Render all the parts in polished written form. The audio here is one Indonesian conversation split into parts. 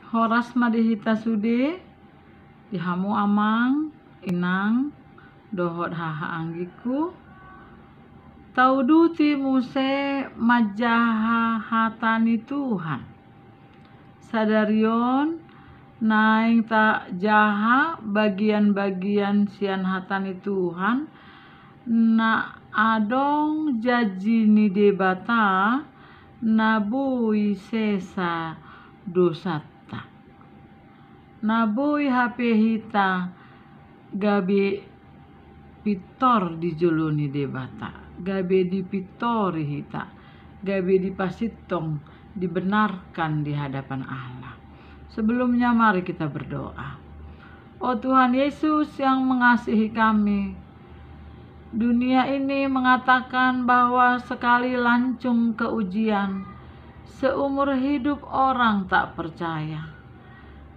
Horas madihita sude dihamu amang inang dohot haha anggiku tauduti muse majaha hatani Tuhan sadarion naing tak jaha bagian-bagian sian hatani Tuhan na adong jaji ni debata nabui sesa dosata nabui hape hita gabe pitor di joloni debata gabe di pitori hita gabe dipasitong dibenarkan di hadapan Allah. Sebelumnya mari kita berdoa. Oh Tuhan Yesus yang mengasihi kami, dunia ini mengatakan bahwa sekali lancung ke ujian, seumur hidup orang tak percaya.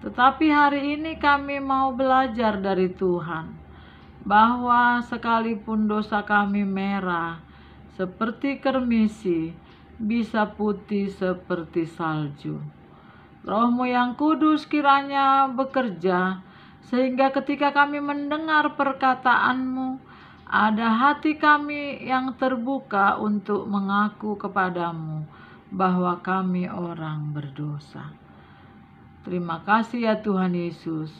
Tetapi hari ini kami mau belajar dari Tuhan, bahwa sekalipun dosa kami merah seperti kermisi, bisa putih seperti salju. Roh-Mu yang kudus kiranya bekerja, sehingga ketika kami mendengar perkataan-Mu, ada hati kami yang terbuka untuk mengaku kepadamu bahwa kami orang berdosa. Terima kasih ya Tuhan Yesus,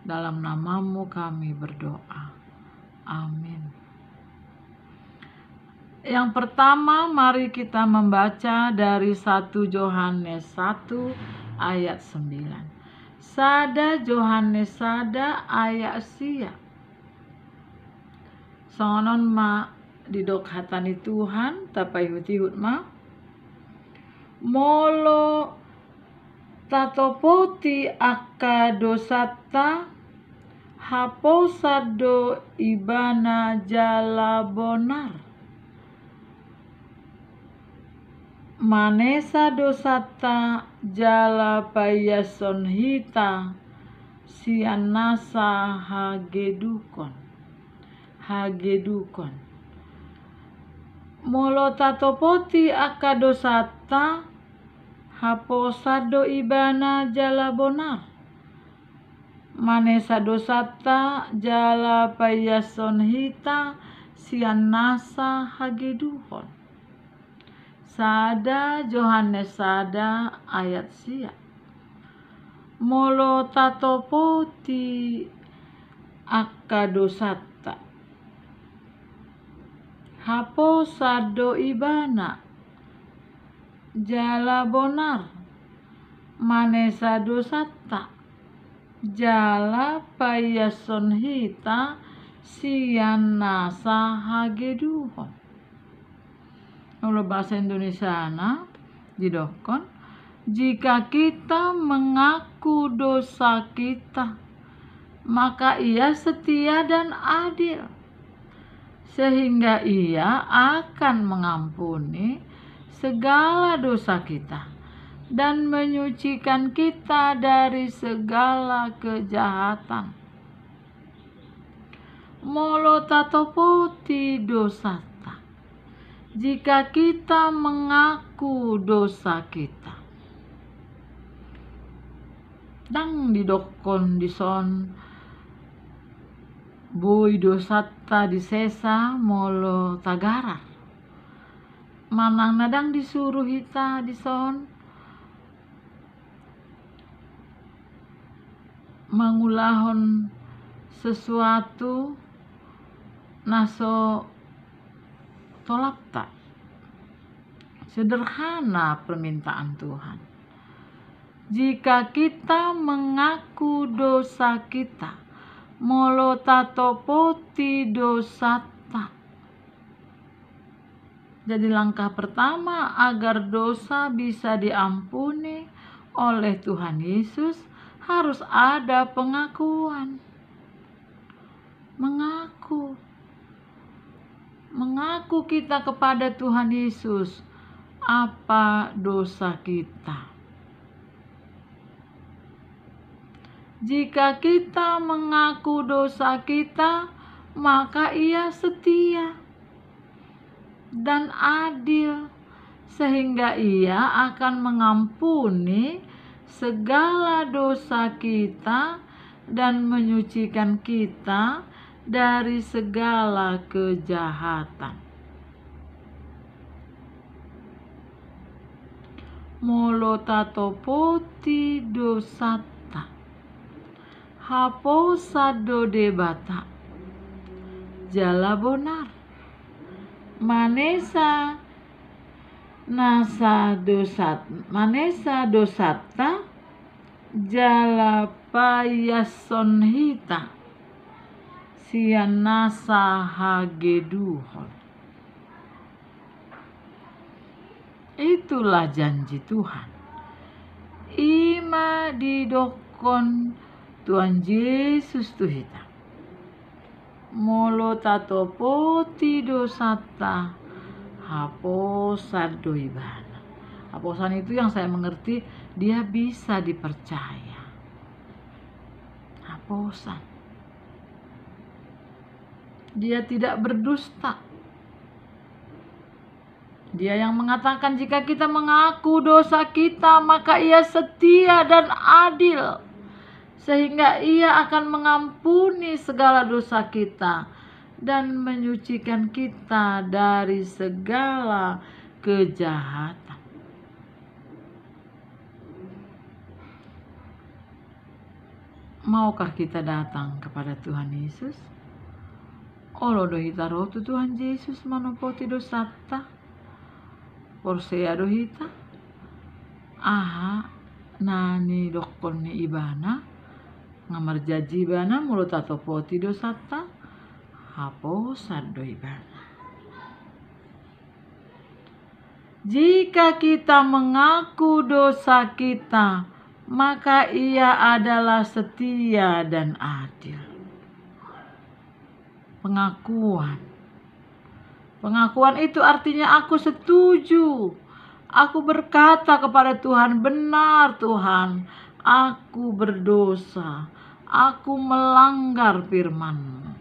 dalam nama-Mu kami berdoa. Amin. Yang pertama mari kita membaca dari 1 Yohanes 1 ayat 9. Sada Yohanes sada ayat sia. Songon ma didok hatani Tuhan tapai hutihut ma. Molo tatopoti akka dosata haposado ibana jala bonar manesa dosata jala payason hita sianasa hagedukon molo tatopoti akka dosata haposado ibana jala bonar manesa dosata jala payason hita sianasa hageduhon. Sada Yohanes sada ayat sia. Molo tatopoti akka dosata haposado ibana jala bonar manesa dosata jala payason hita sianasa hageduhon. Kalau bahasa Indonesia didokon, jika kita mengaku dosa kita, maka Ia setia dan adil, sehingga Ia akan mengampuni segala dosa kita dan menyucikan kita dari segala kejahatan. Molo tatopoti dosata, jika kita mengaku dosa kita. Dang didokon dison bui dosata disesa molo tagara. Manang nadang disuruh hita dison mengulahon sesuatu naso tolak tak. Sederhana permintaan Tuhan. Jika kita mengaku dosa kita, molo tatopoti dosata. Jadi langkah pertama agar dosa bisa diampuni oleh Tuhan Yesus harus ada pengakuan. Mengaku kita kepada Tuhan Yesus apa dosa kita. Jika kita mengaku dosa kita, maka Ia setia dan adil, sehingga Ia akan mengampuni segala dosa kita dan menyucikan kita dari segala kejahatan. Molo tatopoti dosata, haposado debata, jala bonar, manesa dosata, jala payasonhita, sian nasa hageduhon. Itulah janji Tuhan. Ima didokon Tuhan Yesus Tuhita. Molo tatopoti dosata, haposan doibana. Haposan itu yang saya mengerti, dia bisa dipercaya. Haposan. Dia tidak berdusta. Dia yang mengatakan jika kita mengaku dosa kita, maka Ia setia dan adil, sehingga Ia akan mengampuni segala dosa kita dan menyucikan kita dari segala kejahatan. Maukah kita datang kepada Tuhan Yesus? Olo dohita rotu Tuhan Yesus manopoti dosata. Porsea dohita. Aha nani dokon ni ibana. Ngamar jaji ibana mulut tatopoti dosata. Haposan do ibana. Jika kita mengaku dosa kita, maka Ia adalah setia dan adil. Pengakuan itu artinya aku setuju. Aku berkata kepada Tuhan, benar Tuhan, aku berdosa. Aku melanggar firman-Mu.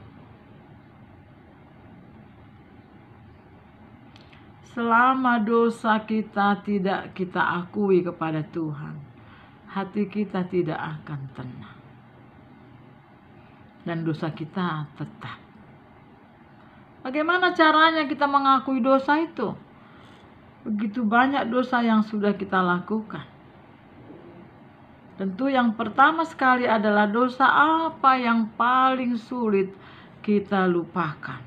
Selama dosa kita tidak kita akui kepada Tuhan, hati kita tidak akan tenang. Dan dosa kita tetap. Bagaimana caranya kita mengakui dosa itu? Begitu banyak dosa yang sudah kita lakukan. Tentu yang pertama sekali adalah dosa apa yang paling sulit kita lupakan.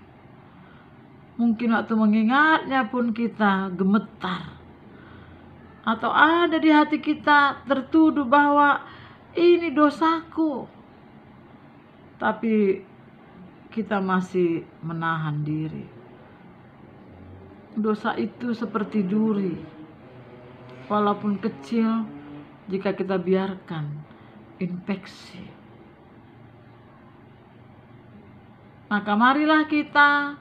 Mungkin waktu mengingatnya pun kita gemetar. Atau ada di hati kita tertuduh bahwa ini dosaku. Tapi kita masih menahan diri. Dosa itu seperti duri. Walaupun kecil, jika kita biarkan infeksi. Maka marilah kita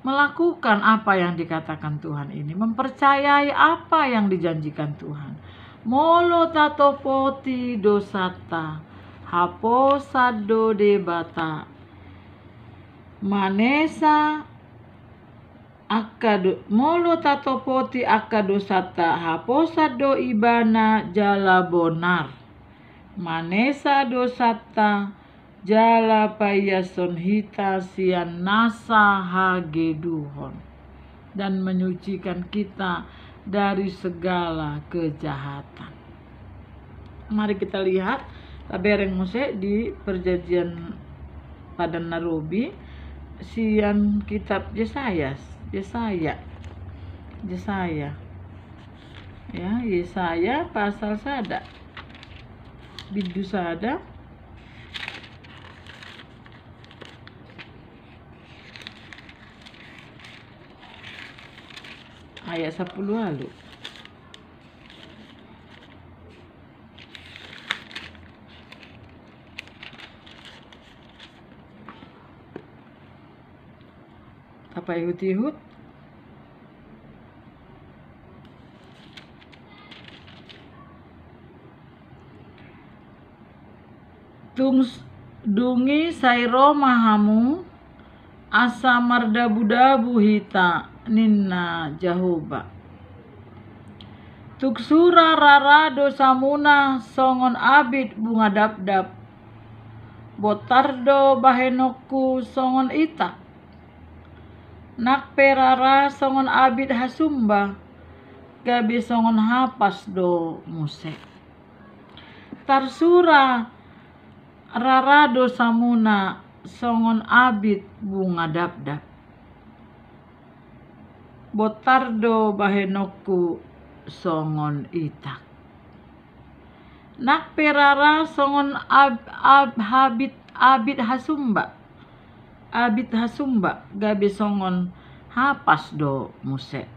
melakukan apa yang dikatakan Tuhan ini. Mempercayai apa yang dijanjikan Tuhan. Molo tatopoti dosata, haposado debata, manesa akado molo tatopoti akadosata, haposado ibana jala bonar, manesa dosata jala payason hita sian nasa hageduhon, dan menyucikan kita dari segala kejahatan. Mari kita lihat tabereng Mose di perjanjian Padan Narobi, sian kitab Yesaya, ya, Yesaya pasal sada bidu sada ayat 10 lalu. Apa ihut-ihut? Dungi sairo mahamu asa mardabu-dabu hita ninna Jahoba. Tuksura rara dosamuna songon abid bunga dapdap. Botardo bahenokku songon ita. Nakpe rara songon abid hasumba. Gabi songon hapas do muse. Tarsura rara dosamuna songon abid bunga dapdap. Botardo bahenokku songon itak. Nakpe rara songon abid hasumba. Abid hasumba gabi songon hapas do muse.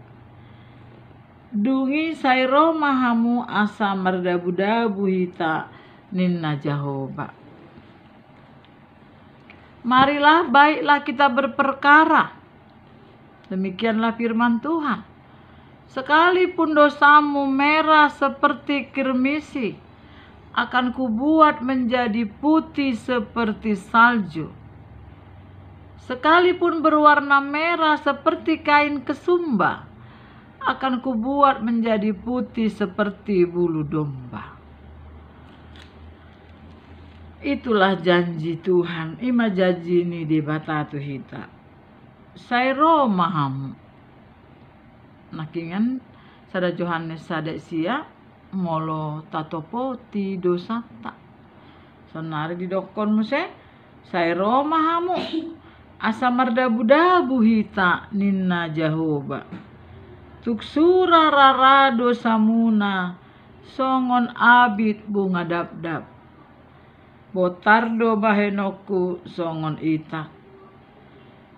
Dungi sairo mahamu asa mardabu-dabu hita ninna Jahoba. Marilah baiklah kita berperkara. Demikianlah firman Tuhan. Sekalipun dosamu merah seperti kirmisi, akan kubuat menjadi putih seperti salju. Sekalipun berwarna merah seperti kain kesumba, akan kubuat menjadi putih seperti bulu domba. Itulah janji Tuhan. Ima janji ini di batatu hita. Sairo mahamu. Nakingan sada Johannes sada sia molo tatopo ti dosata. Sonari di dokon muse sairo mahamu. Asa mardabu-dabu hita ninna Jahoba. Tuksura rara dosamuna songon abid bunga dapdap. Botardo bahenokku songon itak.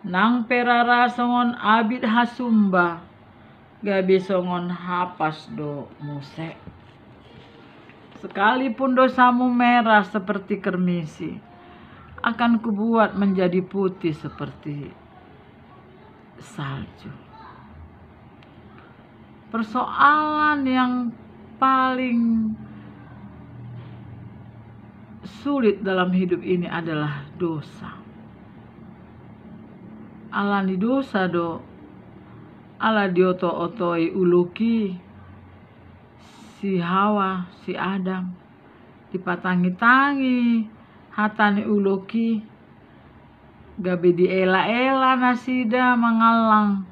Nang perara songon abid hasumba. Gabi songon hapas do muse. Sekalipun dosamu merah seperti kermisi, akan kubuat menjadi putih seperti salju. Persoalan yang paling sulit dalam hidup ini adalah dosa. Alani dosa do ala dioto-otoi uluki si Hawa, si Adam, dipatangi-tangi hatani uluki, gabe diela-ela nasida mangalang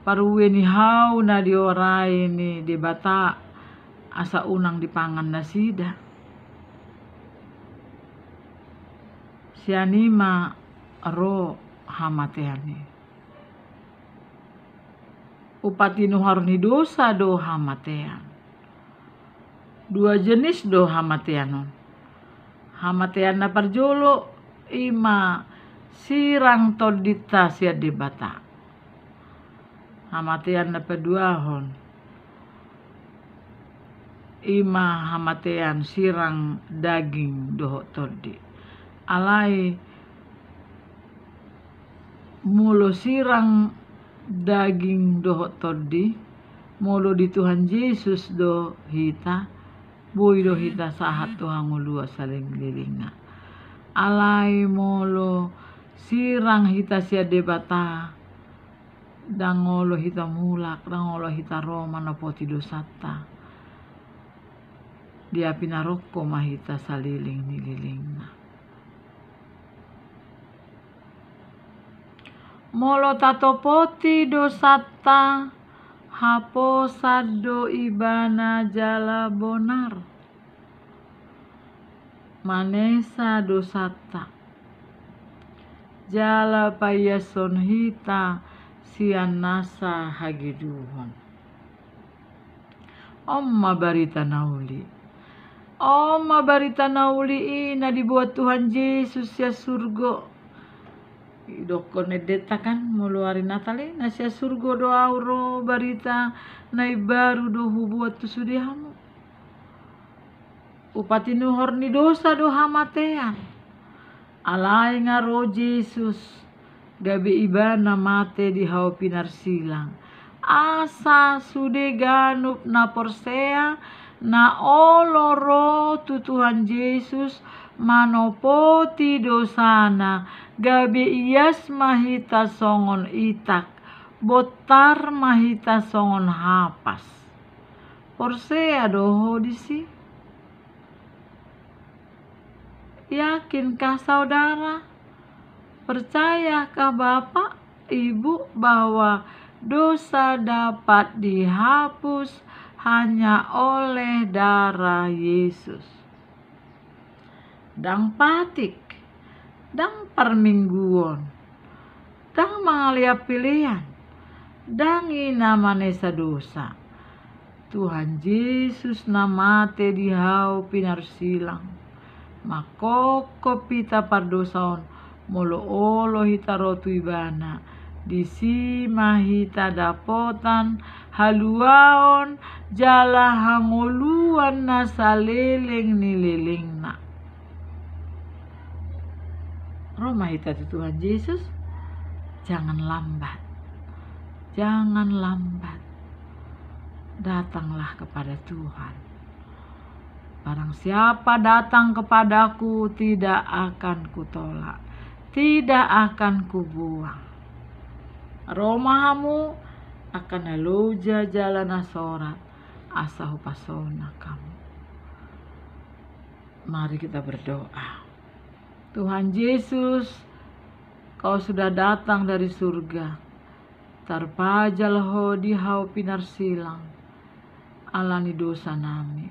paruwe ni hau na diorai ni dibata asa unang dipangan nasida. Sianima ro hamateani. Upati nuharni dosa do hamatean. Dua jenis do hamateanon. Hamatean na parjolo ima sirang todita sia debata. Hamatean na paduahon. Ima hamatean sirang daging doho todi. Alai mulo sirang daging doho todi, mulo di Tuhan Yesus do hita, boy do hita sahat Tuhan ngulua saling lilinga. Alai mulo sirang hita sia debata, dangolo hita mulak, dangolo hita roma no poti dosata. Dia pinaroko mahita saliling nililingna. Molo tatopoti dosata haposado ibana jala bonar. Manesa dosata jala payason hita sianasa hagiduhon. Omma barita nauli. Omma barita nauli ina dibuat Tuhan Yesus ya surga. Dokon edeta kan muluari Natali nasia surgo do auro barita nai baru do hubuat tu sudihamu. Upati nuhor ni dosa do hamatean. Alai ngaro Yesus gabi ibana mate di hau pinar silang. Asa sude ganup na porsea na oloro tu Tuhan Yesus manopoti dosana gabi ias mahita songon itak botar mahita songon hapas porsea doho disi. Yakinkah saudara? Percayakah Bapak, Ibu bahwa dosa dapat dihapus hanya oleh darah Yesus? Dang patik, dang permingguan, dang mangalia pilihan, dang ina manesa dosa. Tuhan Yesus namate dihau pinar silang. Makoko pita pardosaon molo olo hita rotu ibana. Disima hita dapotan haluaon jala hangoluan na saleleng nileleng na. Roma hita tu Tuhan Yesus, jangan lambat. Jangan lambat. Datanglah kepada Tuhan. Barang siapa datang kepadaku, tidak akan kutolak, tidak akan kubuang. Romahamu akan aloja jalan asorat, asahu pasona kamu. Mari kita berdoa. Tuhan Yesus, Kau sudah datang dari surga. Tarpajal ho dihau pinar silang, alani dosa nami.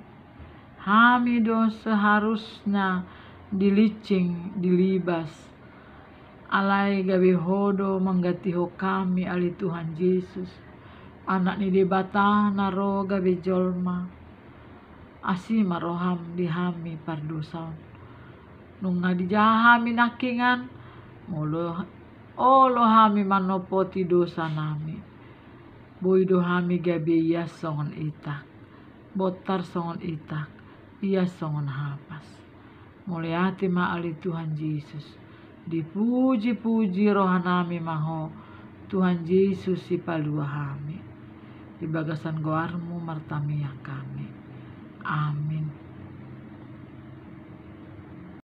Hami dosa seharusnya dilicing, dilibas. Alai gawe hodo menggatiho kami ali Tuhan Yesus. Anak ni debata naro gawe jolma. Asi maroham dihami pardosa. Nunga dijahami nakingan. Molo olo hami manopoti dosa nami. Boido hami gabe iya songon itak. Botar songon itak. Iya songon hapas. Muliati maali Tuhan Yesus. Dipuji-puji rohanami maho. Tuhan Yesus si palua hami. Di bagasan goarmu martamia kami. Amin.